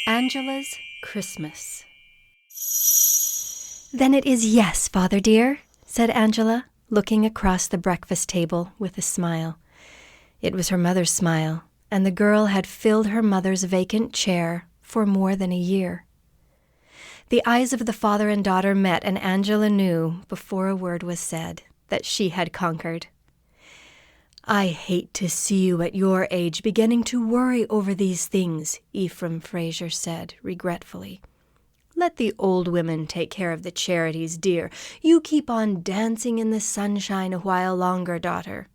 Angela's Christmas. "Then it is yes, father dear," said Angela, looking across the breakfast table with a smile. It was her mother's smile, and the girl had filled her mother's vacant chair for more than a year. The eyes of the father and daughter met, and Angela knew, before a word was said, that she had conquered. "I hate to see you at your age beginning to worry over these things," Ephraim Fraser said regretfully. "Let the old women take care of the charities, dear. You keep on dancing in the sunshine a while longer, daughter."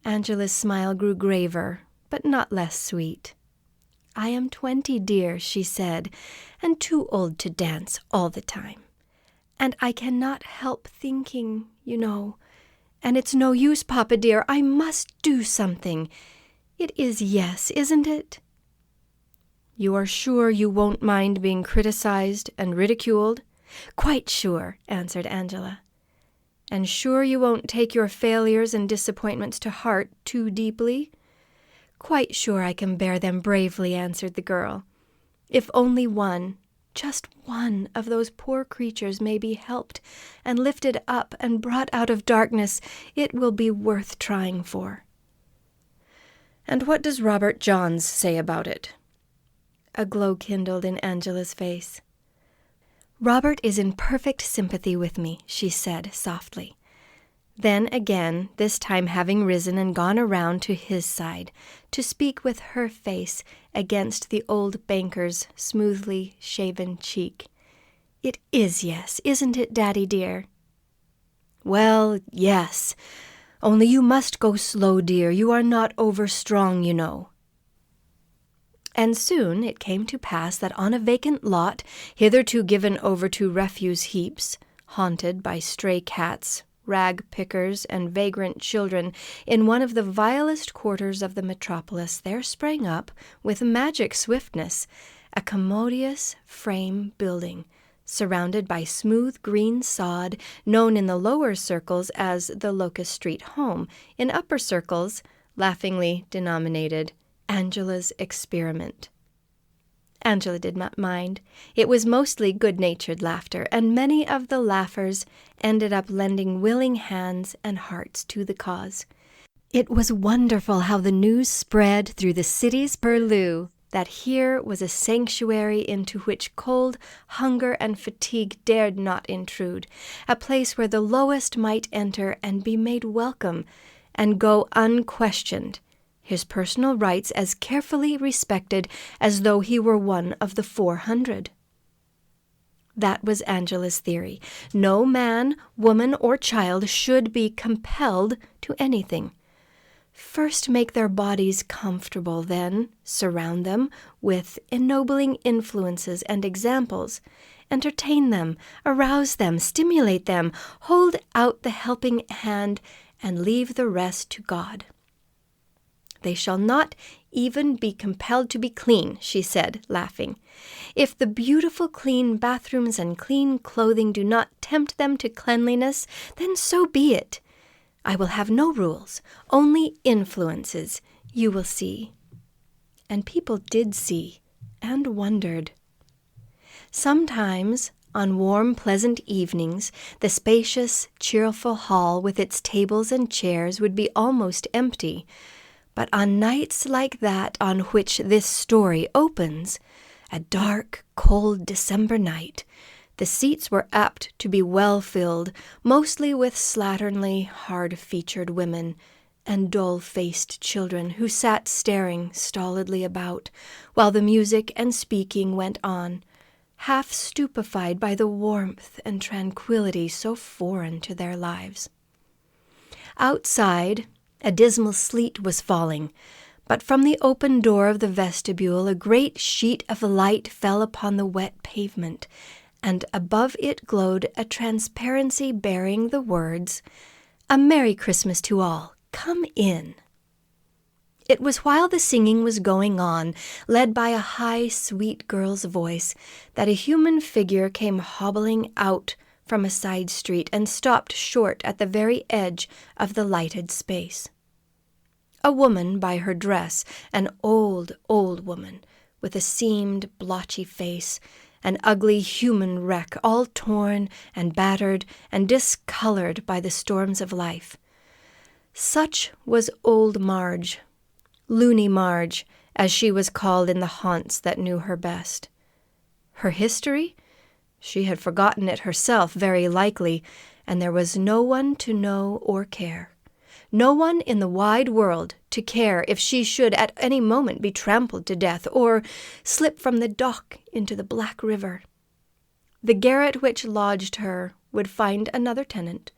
Angela's smile grew graver, but not less sweet. "I am 20, dear," she said, "and too old to dance all the time. And I cannot help thinking, you know. And it's no use, Papa dear, I must do something. It is yes, isn't it?" "You are sure you won't mind being criticized and ridiculed?" "Quite sure," answered Angela. "And sure you won't take your failures and disappointments to heart too deeply?" "Quite sure I can bear them bravely," answered the girl. "If only one, just one of those poor creatures may be helped and lifted up and brought out of darkness, it will be worth trying for." "And what does Robert Johns say about it?" A glow kindled in Angela's face. "Robert is in perfect sympathy with me," she said softly. Then again, this time having risen and gone around to his side, to speak with her face against the old banker's smoothly shaven cheek. "It is yes, isn't it, Daddy dear?" "Well, yes. Only you must go slow, dear. You are not over-strong, you know." And soon it came to pass that on a vacant lot, hitherto given over to refuse heaps, haunted by stray cats, rag-pickers, and vagrant children, in one of the vilest quarters of the metropolis, there sprang up, with magic swiftness, a commodious frame building, surrounded by smooth green sod, known in the lower circles as the Locust Street Home, in upper circles, laughingly denominated Angela's Experiment. Angela did not mind. It was mostly good-natured laughter, and many of the laughers ended up lending willing hands and hearts to the cause. It was wonderful how the news spread through the city's purlieu that here was a sanctuary into which cold, hunger, and fatigue dared not intrude, a place where the lowest might enter and be made welcome, and go unquestioned, his personal rights as carefully respected as though he were one of the 400. That was Angela's theory. No man, woman, or child should be compelled to anything. First make their bodies comfortable, then surround them with ennobling influences and examples. Entertain them, arouse them, stimulate them, hold out the helping hand, and leave the rest to God. "They shall not even be compelled to be clean," she said, laughing. "If the beautiful clean bathrooms and clean clothing do not tempt them to cleanliness, then so be it. I will have no rules, only influences, you will see." And people did see, and wondered. Sometimes, on warm, pleasant evenings, the spacious, cheerful hall with its tables and chairs would be almost empty. But on nights like that on which this story opens, a dark, cold December night, the seats were apt to be well filled, mostly with slatternly, hard-featured women and dull-faced children who sat staring stolidly about, while the music and speaking went on, half stupefied by the warmth and tranquility so foreign to their lives. Outside, a dismal sleet was falling, but from the open door of the vestibule a great sheet of light fell upon the wet pavement, and above it glowed a transparency bearing the words, "A Merry Christmas to all. Come in." It was while the singing was going on, led by a high, sweet girl's voice, that a human figure came hobbling out from a side street and stopped short at the very edge of the lighted space. A woman by her dress, an old, old woman, with a seamed, blotchy face, an ugly human wreck, all torn and battered and discolored by the storms of life. Such was old Marge, Loony Marge, as she was called in the haunts that knew her best. Her history? She had forgotten it herself, very likely, and there was no one to know or care. No one in the wide world to care if she should at any moment be trampled to death or slip from the dock into the Black River. The garret which lodged her would find another tenant,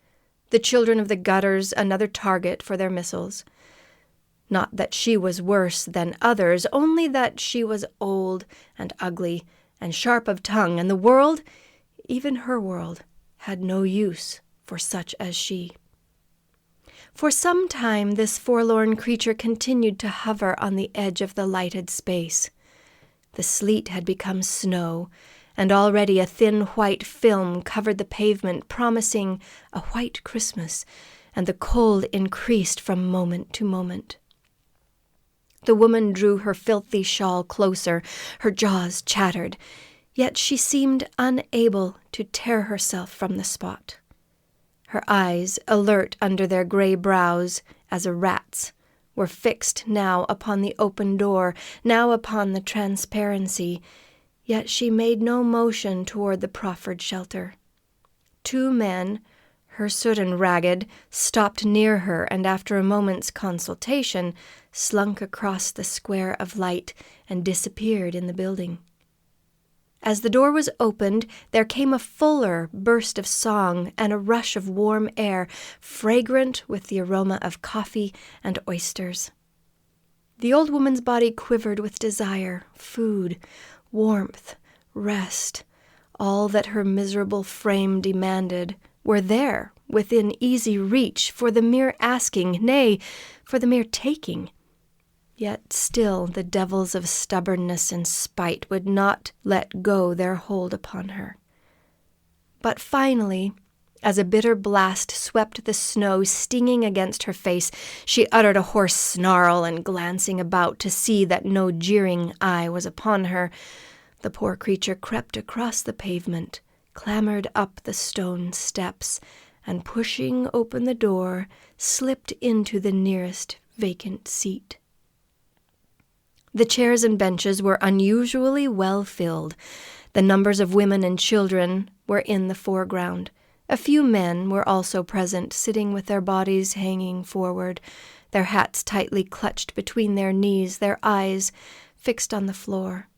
the children of the gutters another target for their missiles. Not that she was worse than others, only that she was old and ugly and sharp of tongue, and the world, even her world, had no use for such as she. For some time this forlorn creature continued to hover on the edge of the lighted space. The sleet had become snow, and already a thin white film covered the pavement, promising a white Christmas, and the cold increased from moment to moment. The woman drew her filthy shawl closer, her jaws chattered, yet she seemed unable to tear herself from the spot. Her eyes, alert under their gray brows as a rat's, were fixed now upon the open door, now upon the transparency, yet she made no motion toward the proffered shelter. Two men, hirsute and ragged, stopped near her, and after a moment's consultation, slunk across the square of light and disappeared in the building. As the door was opened, there came a fuller burst of song and a rush of warm air, fragrant with the aroma of coffee and oysters. The old woman's body quivered with desire, food, warmth, rest. All that her miserable frame demanded were there, within easy reach, for the mere asking, nay, for the mere taking. Yet still the devils of stubbornness and spite would not let go their hold upon her. But finally, as a bitter blast swept the snow stinging against her face, she uttered a hoarse snarl, and glancing about to see that no jeering eye was upon her, the poor creature crept across the pavement, clambered up the stone steps, and pushing open the door, slipped into the nearest vacant seat. The chairs and benches were unusually well filled. The numbers of women and children were in the foreground. A few men were also present, sitting with their bodies hanging forward, their hats tightly clutched between their knees, their eyes fixed on the floor.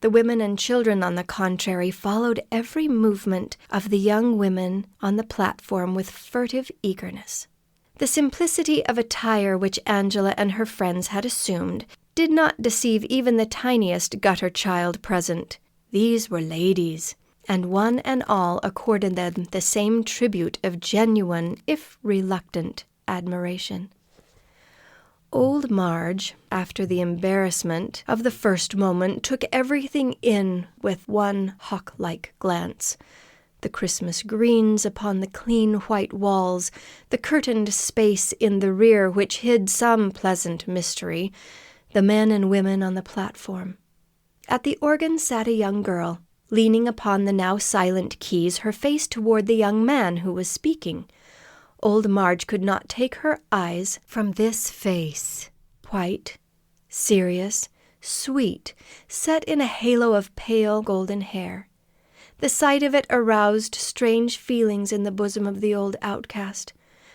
The women and children, on the contrary, followed every movement of the young women on the platform with furtive eagerness. The simplicity of attire which Angela and her friends had assumed did not deceive even the tiniest gutter child present. These were ladies, and one and all accorded them the same tribute of genuine, if reluctant, admiration. Old Marge, after the embarrassment of the first moment, took everything in with one hawk-like glance. The Christmas greens upon the clean white walls, the curtained space in the rear which hid some pleasant mystery, the men and women on the platform. At the organ sat a young girl, leaning upon the now silent keys, her face toward the young man who was speaking. Old Marge could not take her eyes from this face, white, serious, sweet, set in a halo of pale golden hair. The sight of it aroused strange feelings in the bosom of the old outcast.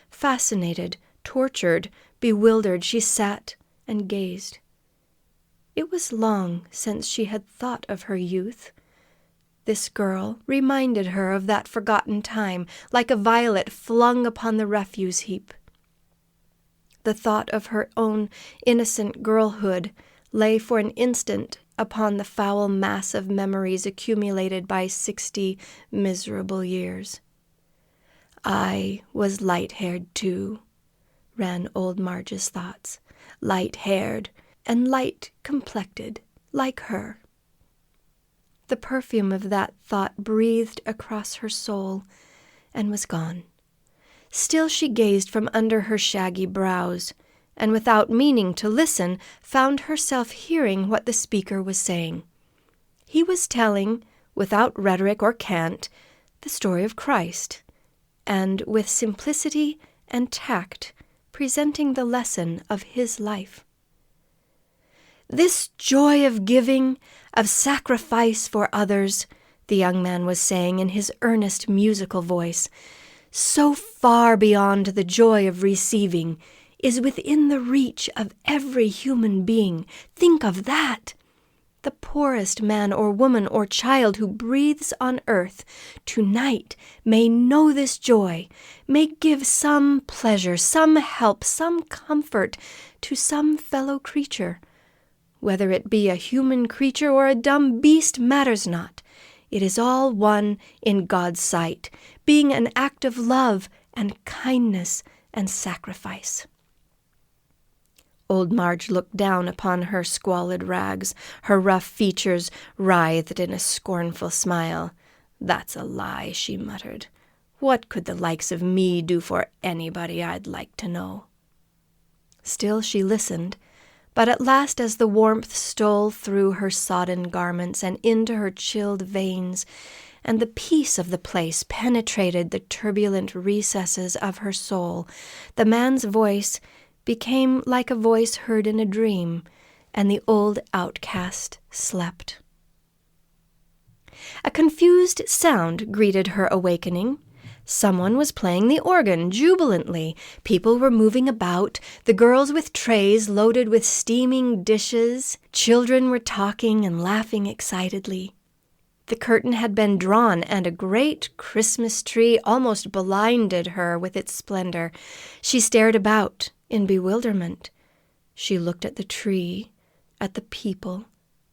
Fascinated, tortured, bewildered, she sat and gazed. It was long since she had thought of her youth. This girl reminded her of that forgotten time, like a violet flung upon the refuse heap. The thought of her own innocent girlhood lay for an instant upon the foul mass of memories accumulated by 60 miserable years. I was light-haired too, ran old Marge's thoughts, light-haired and light-complected, like her. The perfume of that thought breathed across her soul and was gone. Still she gazed from under her shaggy brows, and without meaning to listen, found herself hearing what the speaker was saying. He was telling, without rhetoric or cant, the story of Christ, and with simplicity and tact, presenting the lesson of his life. This joy of giving, of sacrifice for others, the young man was saying in his earnest musical voice, so far beyond the joy of receiving, is within the reach of every human being. Think of that! The poorest man or woman or child who breathes on earth tonight may know this joy, may give some pleasure, some help, some comfort to some fellow creature. Whether it be a human creature or a dumb beast matters not. It is all one in God's sight, being an act of love and kindness and sacrifice. Old Marge looked down upon her squalid rags. Her rough features writhed in a scornful smile. "That's a lie," she muttered. "What could the likes of me do for anybody, I'd like to know?" Still she listened, but at last as the warmth stole through her sodden garments and into her chilled veins, and the peace of the place penetrated the turbulent recesses of her soul, the man's voice became like a voice heard in a dream, and the old outcast slept. A confused sound greeted her awakening. Someone was playing the organ jubilantly. People were moving about, the girls with trays loaded with steaming dishes. Children were talking and laughing excitedly. The curtain had been drawn, and a great Christmas tree almost blinded her with its splendor. She stared about in bewilderment. She looked at the tree, at the people,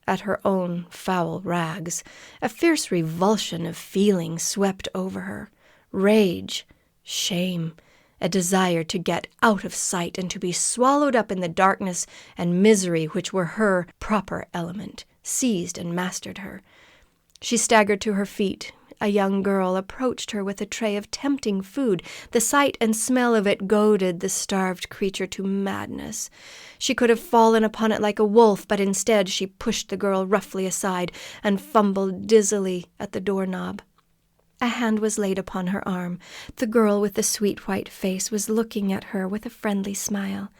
at her own foul rags. A fierce revulsion of feeling swept over her. Rage, shame, a desire to get out of sight and to be swallowed up in the darkness and misery which were her proper element, seized and mastered her. She staggered to her feet. A young girl approached her with a tray of tempting food. The sight and smell of it goaded the starved creature to madness. She could have fallen upon it like a wolf, but instead she pushed the girl roughly aside and fumbled dizzily at the doorknob. A hand was laid upon her arm. The girl with the sweet white face was looking at her with a friendly smile.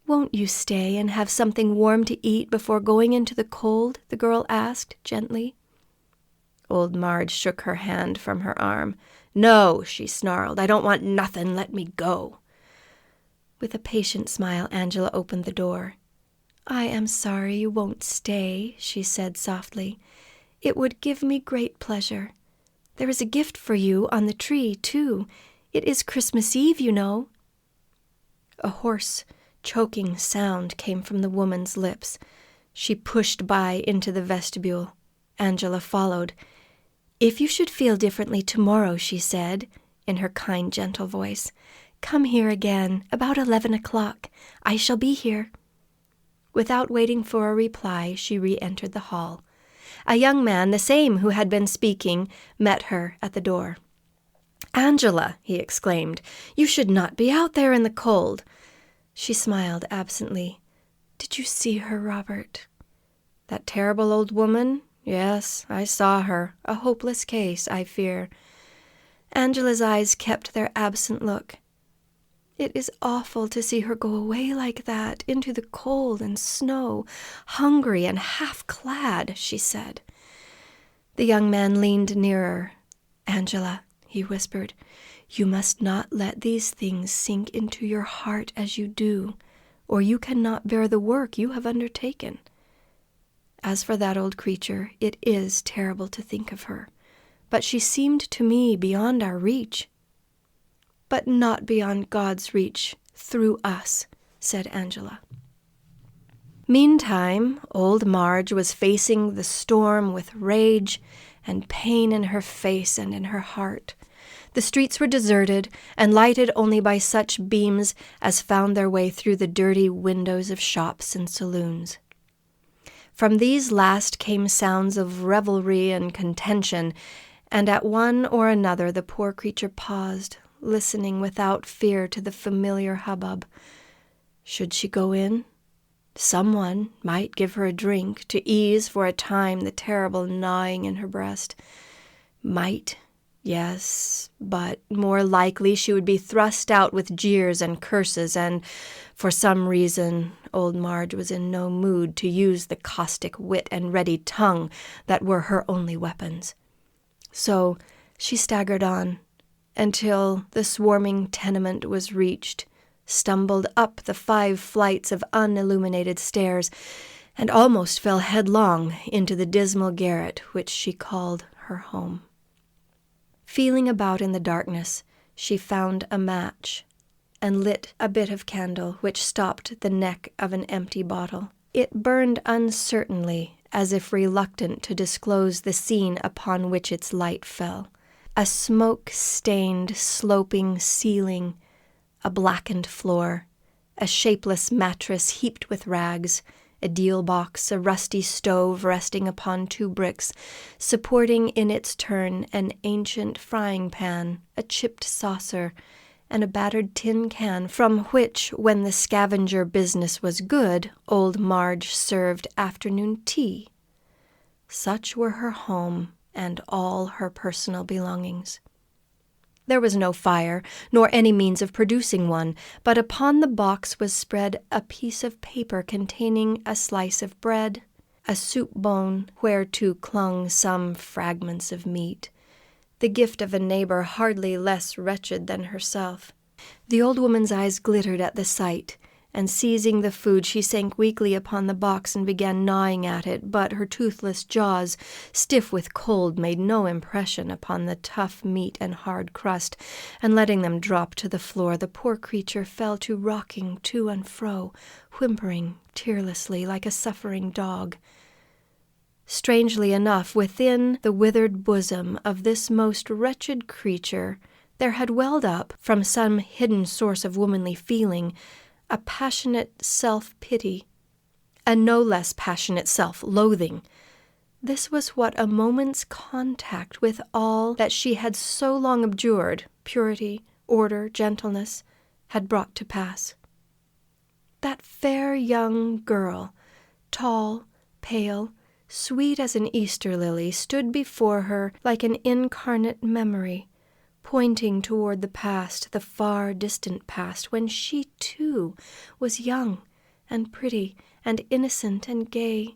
"Won't you stay and have something warm to eat before going into the cold?" the girl asked gently. Old Marge shook her hand from her arm. "No," she snarled. "I don't want nothin'. Let me go." With a patient smile, Angela opened the door. "I am sorry you won't stay," she said softly. "It would give me great pleasure. There is a gift for you on the tree, too. It is Christmas Eve, you know." A hoarse, choking sound came from the woman's lips. She pushed by into the vestibule. Angela followed. "If you should feel differently tomorrow," she said, in her kind, gentle voice, "come here again, about 11 o'clock. I shall be here." Without waiting for a reply, she re-entered the hall. A young man, the same who had been speaking, met her at the door. "Angela," he exclaimed, "you should not be out there in the cold." She smiled absently. "Did you see her, Robert?" "That terrible old woman? Yes, I saw her. A hopeless case, I fear." Angela's eyes kept their absent look. "It is awful to see her go away like that, into the cold and snow, hungry and half-clad," she said. The young man leaned nearer. "Angela," he whispered, "you must not let these things sink into your heart as you do, or you cannot bear the work you have undertaken. As for that old creature, it is terrible to think of her, but she seemed to me beyond our reach." "But not beyond God's reach through us," said Angela. Meantime, old Marge was facing the storm with rage and pain in her face and in her heart. The streets were deserted and lighted only by such beams as found their way through the dirty windows of shops and saloons. From these last came sounds of revelry and contention, and at one or another the poor creature paused, listening without fear to the familiar hubbub. Should she go in? Someone might give her a drink to ease for a time the terrible gnawing in her breast. Might, yes, but more likely she would be thrust out with jeers and curses, and for some reason old Marge was in no mood to use the caustic wit and ready tongue that were her only weapons. So she staggered on until the swarming tenement was reached, stumbled up the 5 flights of unilluminated stairs, and almost fell headlong into the dismal garret which she called her home. Feeling about in the darkness, she found a match and lit a bit of candle which stopped the neck of an empty bottle. It burned uncertainly, as if reluctant to disclose the scene upon which its light fell. A smoke-stained, sloping ceiling, a blackened floor, a shapeless mattress heaped with rags, a deal box, a rusty stove resting upon 2 bricks, supporting in its turn an ancient frying pan, a chipped saucer, and a battered tin can from which, when the scavenger business was good, old Marge served afternoon tea. Such were her home and all her personal belongings. There was no fire, nor any means of producing one, but upon the box was spread a piece of paper containing a slice of bread, a soup bone whereto clung some fragments of meat, the gift of a neighbor hardly less wretched than herself. The old woman's eyes glittered at the sight, and seizing the food she sank weakly upon the box and began gnawing at it, but her toothless jaws, stiff with cold, made no impression upon the tough meat and hard crust, and letting them drop to the floor, the poor creature fell to rocking to and fro, whimpering tearlessly like a suffering dog. Strangely enough, within the withered bosom of this most wretched creature there had welled up, from some hidden source of womanly feeling, a passionate self-pity, a no less passionate self-loathing. This was what a moment's contact with all that she had so long abjured, purity, order, gentleness, had brought to pass. That fair young girl, tall, pale, sweet as an Easter lily, stood before her like an incarnate memory, pointing toward the past, the far distant past, when she too was young and pretty and innocent and gay.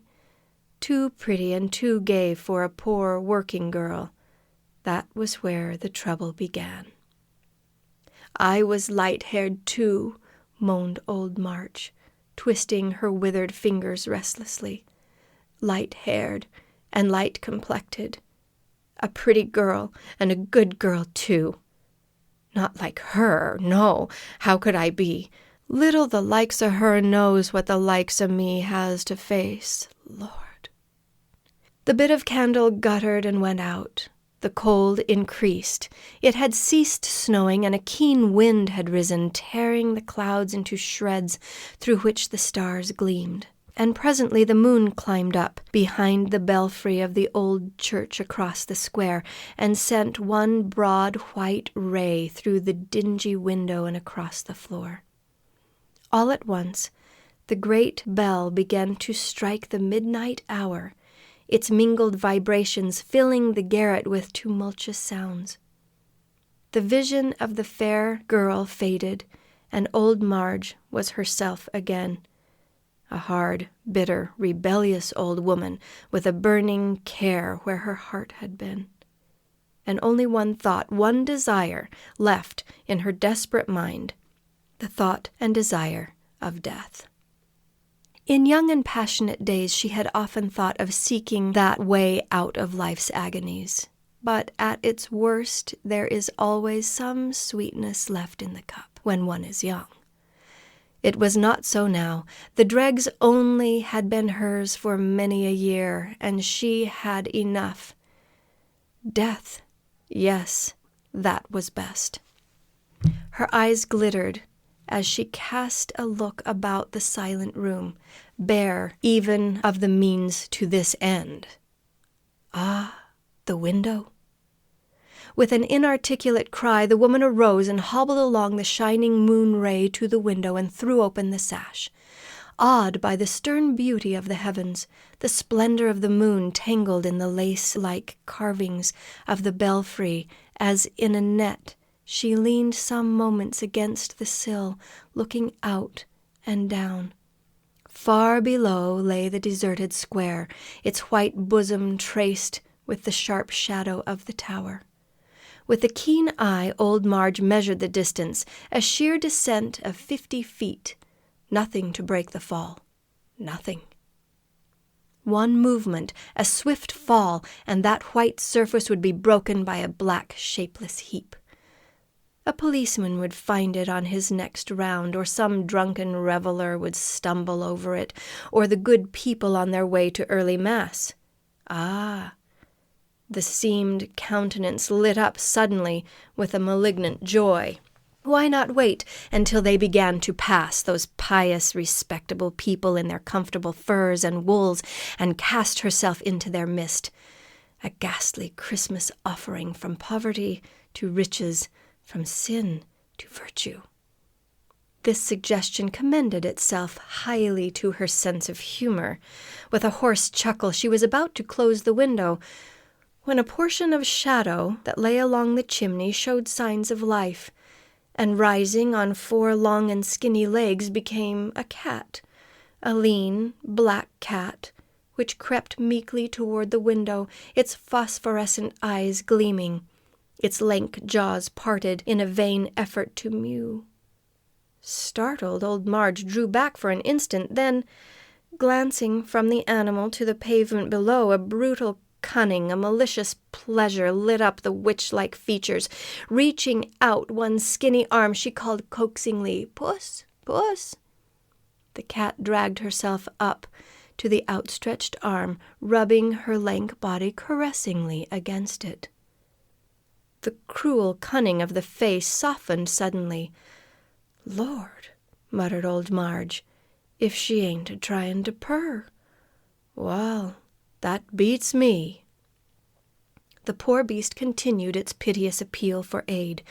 Too pretty and too gay for a poor working girl. That was where the trouble began. I was light-haired too, moaned old March, twisting her withered fingers restlessly. Light-haired and light-complected. A pretty girl, and a good girl, too. Not like her, no, how could I be? Little the likes o' her knows what the likes o' me has to face, Lord. The bit of candle guttered and went out. The cold increased. It had ceased snowing, and a keen wind had risen, tearing the clouds into shreds through which the stars gleamed. And presently the moon climbed up behind the belfry of the old church across the square, and sent one broad white ray through the dingy window and across the floor. All at once the great bell began to strike the midnight hour, its mingled vibrations filling the garret with tumultuous sounds. The vision of the fair girl faded, and old Marge was herself again, a hard, bitter, rebellious old woman with a burning care where her heart had been, and only one thought, one desire left in her desperate mind, the thought and desire of death. In young and passionate days she had often thought of seeking that way out of life's agonies, but at its worst there is always some sweetness left in the cup when one is young. It was not so now. The dregs only had been hers for many a year, and she had enough. Death, yes, that was best. Her eyes glittered as she cast a look about the silent room, bare even of the means to this end. Ah, the window. With an inarticulate cry, the woman arose and hobbled along the shining moon ray to the window and threw open the sash. Awed by the stern beauty of the heavens, the splendor of the moon tangled in the lace-like carvings of the belfry as in a net, she leaned some moments against the sill, looking out and down. Far below lay the deserted square, its white bosom traced with the sharp shadow of the tower. With a keen eye, old Marge measured the distance, a sheer descent of 50 feet. Nothing to break the fall. Nothing. One movement, a swift fall, and that white surface would be broken by a black, shapeless heap. A policeman would find it on his next round, or some drunken reveler would stumble over it, or the good people on their way to early mass. Ah! The seamed countenance lit up suddenly with a malignant joy. Why not wait until they began to pass, those pious, respectable people in their comfortable furs and wools, and cast herself into their midst? A ghastly Christmas offering from poverty to riches, from sin to virtue. This suggestion commended itself highly to her sense of humor. With a hoarse chuckle, she was about to close the window, when a portion of shadow that lay along the chimney showed signs of life, and rising on 4 long and skinny legs became a cat, a lean, black cat, which crept meekly toward the window, its phosphorescent eyes gleaming, its lank jaws parted in a vain effort to mew. Startled, old Marge drew back for an instant, then, glancing from the animal to the pavement below, a brutal cunning, a malicious pleasure lit up the witch-like features. Reaching out one skinny arm, she called coaxingly, "Puss, puss." The cat dragged herself up to the outstretched arm, rubbing her lank body caressingly against it. The cruel cunning of the face softened suddenly. "Lord," muttered old Marge, "if she ain't a-tryin' to purr. Wall, that beats me." The poor beast continued its piteous appeal for aid,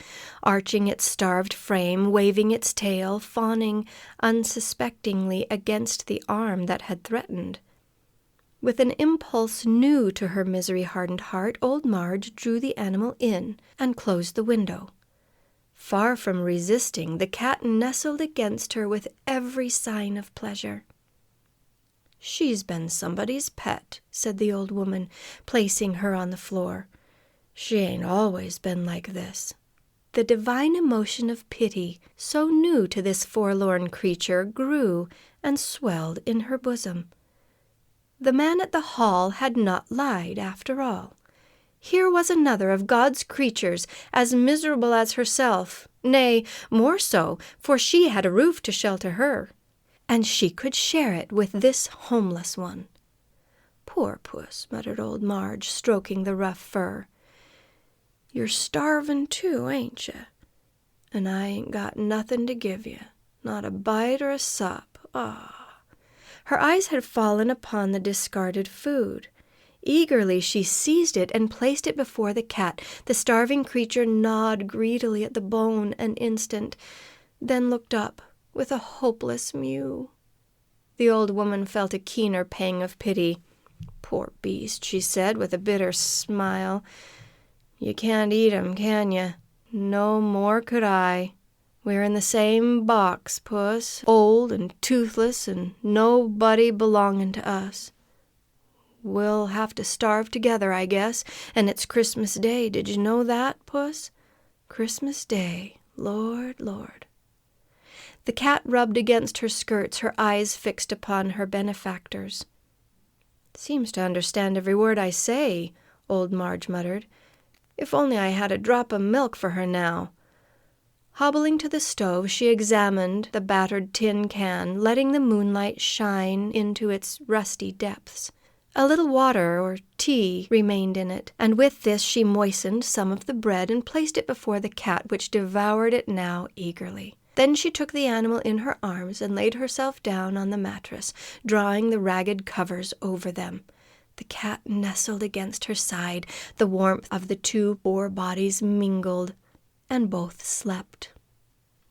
arching its starved frame, waving its tail, fawning unsuspectingly against the arm that had threatened. With an impulse new to her misery-hardened heart, old Marge drew the animal in and closed the window. Far from resisting, the cat nestled against her with every sign of pleasure. "She's been somebody's pet," said the old woman, placing her on the floor. "She ain't always been like this." The divine emotion of pity, so new to this forlorn creature, grew and swelled in her bosom. The man at the hall had not lied, after all. Here was another of God's creatures, as miserable as herself, nay, more so, for she had a roof to shelter her, and she could share it with this homeless one. "Poor puss," muttered old Marge, stroking the rough fur. "You're starvin' too, ain't you? And I ain't got nothin' to give you, not a bite or a sup. Ah." Her eyes had fallen upon the discarded food. Eagerly she seized it and placed it before the cat. The starving creature gnawed greedily at the bone an instant, then looked up with a hopeless mew. The old woman felt a keener pang of pity. "Poor beast," she said with a bitter smile. "You can't eat 'em, can you? No more could I. We're in the same box, puss, old and toothless and nobody belonging to us. We'll have to starve together, I guess, and it's Christmas Day. Did you know that, puss? Christmas Day. Lord, Lord." The cat rubbed against her skirts, her eyes fixed upon her benefactors. "Seems to understand every word I say," old Marge muttered. "If only I had a drop of milk for her now." Hobbling to the stove, she examined the battered tin can, letting the moonlight shine into its rusty depths. A little water or tea remained in it, and with this she moistened some of the bread and placed it before the cat, which devoured it now eagerly. Then she took the animal in her arms and laid herself down on the mattress, drawing the ragged covers over them. The cat nestled against her side. The warmth of the two poor bodies mingled, and both slept.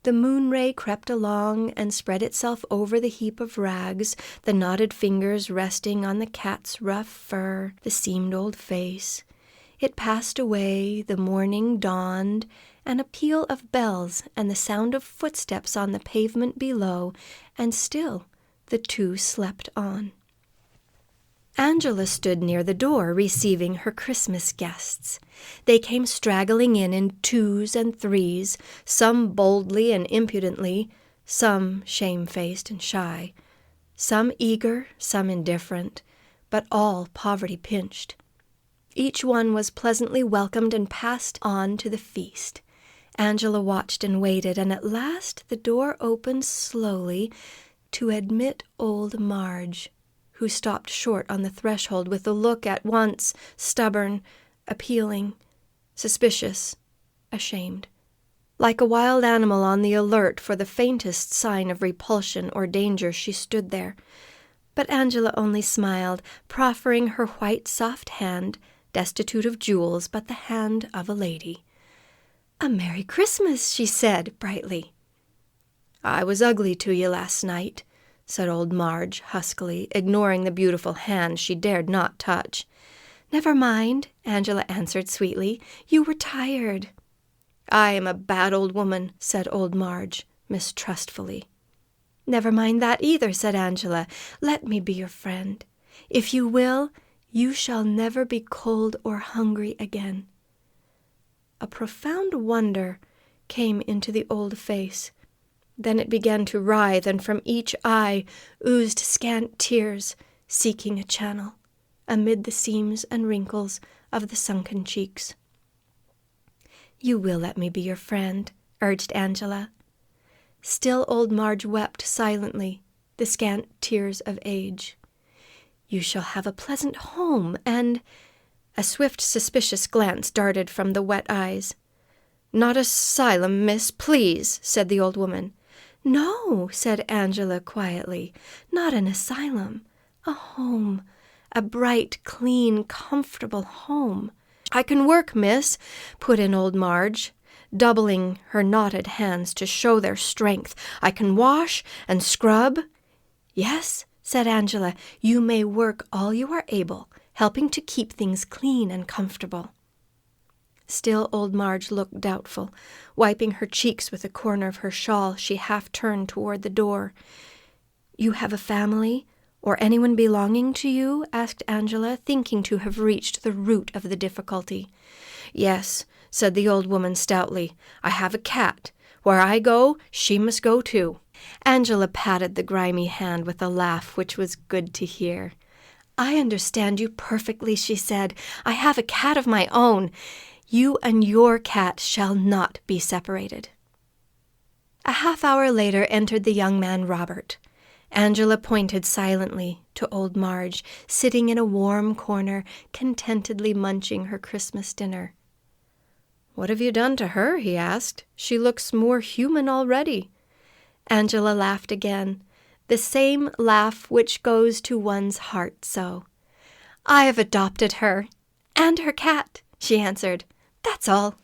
The moon-ray crept along and spread itself over the heap of rags, the knotted fingers resting on the cat's rough fur, the seamed old face. It passed away, the morning dawned, and a peal of bells and the sound of footsteps on the pavement below, and still the two slept on. Angela stood near the door receiving her Christmas guests. They came straggling in twos and threes, some boldly and impudently, some shamefaced and shy, some eager, some indifferent, but all poverty-pinched. Each one was pleasantly welcomed and passed on to the feast. Angela watched and waited, and at last the door opened slowly to admit old Marge, who stopped short on the threshold with a look at once stubborn, appealing, suspicious, ashamed. Like a wild animal on the alert for the faintest sign of repulsion or danger, she stood there. But Angela only smiled, proffering her white, soft hand, destitute of jewels, but the hand of a lady. "A Merry Christmas," she said brightly. "I was ugly to you last night," said old Marge huskily, ignoring the beautiful hand she dared not touch. "Never mind," Angela answered sweetly. "You were tired." "I am a bad old woman," said old Marge mistrustfully. "Never mind that either," said Angela. "Let me be your friend. If you will, you shall never be cold or hungry again." A profound wonder came into the old face. Then it began to writhe, and from each eye oozed scant tears, seeking a channel, amid the seams and wrinkles of the sunken cheeks. "You will let me be your friend," urged Angela. Still old Marge wept silently, the scant tears of age. "You shall have a pleasant home, and—" A swift, suspicious glance darted from the wet eyes. "Not asylum, miss, please," said the old woman. "No," said Angela quietly, "not an asylum. A home. A bright, clean, comfortable home." "I can work, miss," put in old Marge, doubling her knotted hands to show their strength. "I can wash and scrub." "Yes," said Angela, "you may work all you are able, helping to keep things clean and comfortable." Still old Marge looked doubtful. Wiping her cheeks with a corner of her shawl, she half turned toward the door. "You have a family, or anyone belonging to you?" asked Angela, thinking to have reached the root of the difficulty. "Yes," said the old woman stoutly. "I have a cat. Where I go, she must go too." Angela patted the grimy hand with a laugh which was good to hear. "I understand you perfectly," she said. "I have a cat of my own. You and your cat shall not be separated." A half-hour later entered the young man Robert. Angela pointed silently to old Marge, sitting in a warm corner, contentedly munching her Christmas dinner. "What have you done to her?" he asked. "She looks more human already." Angela laughed again, the same laugh which goes to one's heart so. "I have adopted her, and her cat," she answered. "That's all."